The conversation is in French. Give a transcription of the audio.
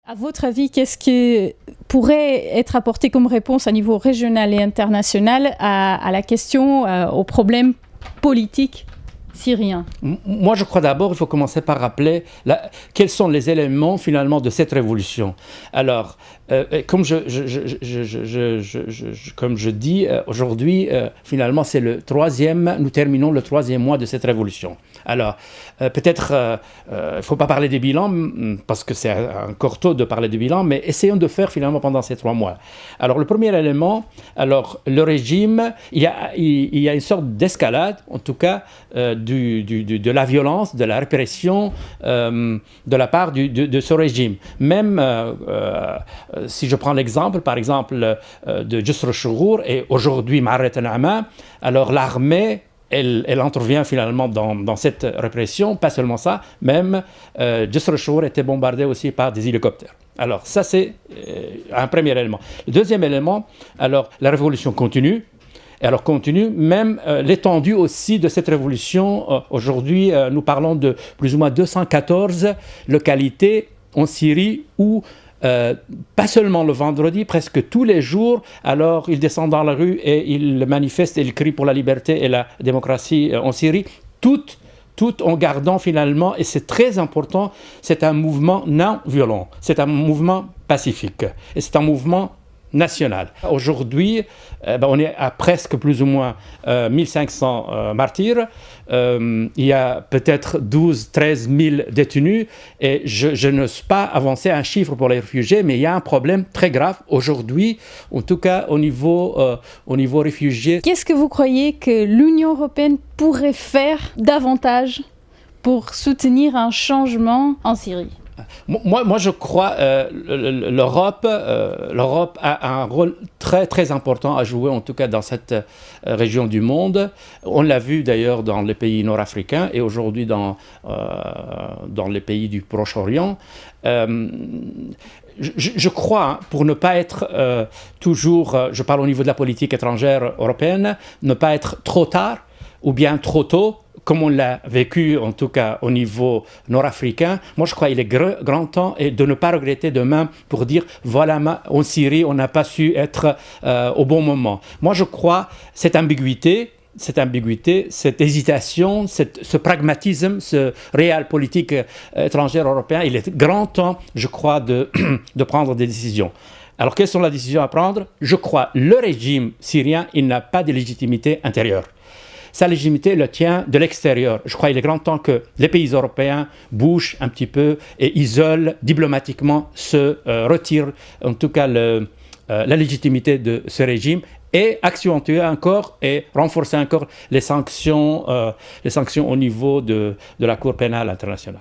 À votre avis, qu'est-ce qui pourrait être apporté comme réponse à niveau régional et international à la question, au problème politique syrien? Moi, je crois d'abord qu'il faut commencer par rappeler quels sont les éléments finalement de cette révolution. Alors, comme je dis, aujourd'hui, finalement, c'est nous terminons le 3e mois de cette révolution. Alors, peut-être, il ne faut pas parler des bilans, parce que c'est encore tôt de parler du bilan, mais essayons de faire finalement pendant ces 3 mois. Alors, le premier élément, alors, le régime, il y a une sorte d'escalade, en tout cas, de la violence, de la répression de la part de ce régime. Même si je prends l'exemple, par exemple, de Jisr al-Shughur et aujourd'hui Ma'aret al-Na'ama, alors l'armée, elle intervient finalement dans cette répression. Pas seulement ça, même Jisr al-Shughur était bombardé aussi par des hélicoptères. Alors ça, c'est un premier élément. Le deuxième élément, alors la révolution continue. Alors continue, même l'étendue aussi de cette révolution. Aujourd'hui, nous parlons de plus ou moins 214 localités en Syrie où, pas seulement le vendredi, presque tous les jours, alors ils descendent dans la rue et ils manifestent et ils crient pour la liberté et la démocratie en Syrie, tout en gardant finalement, et c'est très important, c'est un mouvement non violent, c'est un mouvement pacifique, et c'est un mouvement national. Aujourd'hui, on est à presque plus ou moins 1500 martyrs. Il y a peut-être 13 000 détenus. Et je n'ose pas avancer un chiffre pour les réfugiés, mais il y a un problème très grave aujourd'hui, en tout cas au niveau réfugiés. Qu'est-ce que vous croyez que l'Union européenne pourrait faire davantage pour soutenir un changement en Syrie ? Moi, je crois l'Europe a un rôle très, très important à jouer, en tout cas dans cette région du monde. On l'a vu d'ailleurs dans les pays nord-africains et aujourd'hui dans les pays du Proche-Orient. Je crois, pour ne pas être toujours, je parle au niveau de la politique étrangère européenne, ne pas être trop tard ou bien trop tôt, comme on l'a vécu, en tout cas au niveau nord-africain. Moi, je crois qu'il est grand temps de ne pas regretter demain pour dire, voilà, en Syrie, on n'a pas su être au bon moment. Moi, je crois cette ambiguïté, cette hésitation, ce pragmatisme, ce réel politique étrangère européen, il est grand temps, je crois, de prendre des décisions. Alors, quelles sont les décisions à prendre? Je crois le régime syrien, il n'a pas de légitimité intérieure. Sa légitimité le tient de l'extérieur. Je crois qu'il est grand temps que les pays européens bougent un petit peu et isolent diplomatiquement, se retirent en tout cas la légitimité de ce régime et accentuer encore et renforcer encore les sanctions au niveau de la Cour pénale internationale.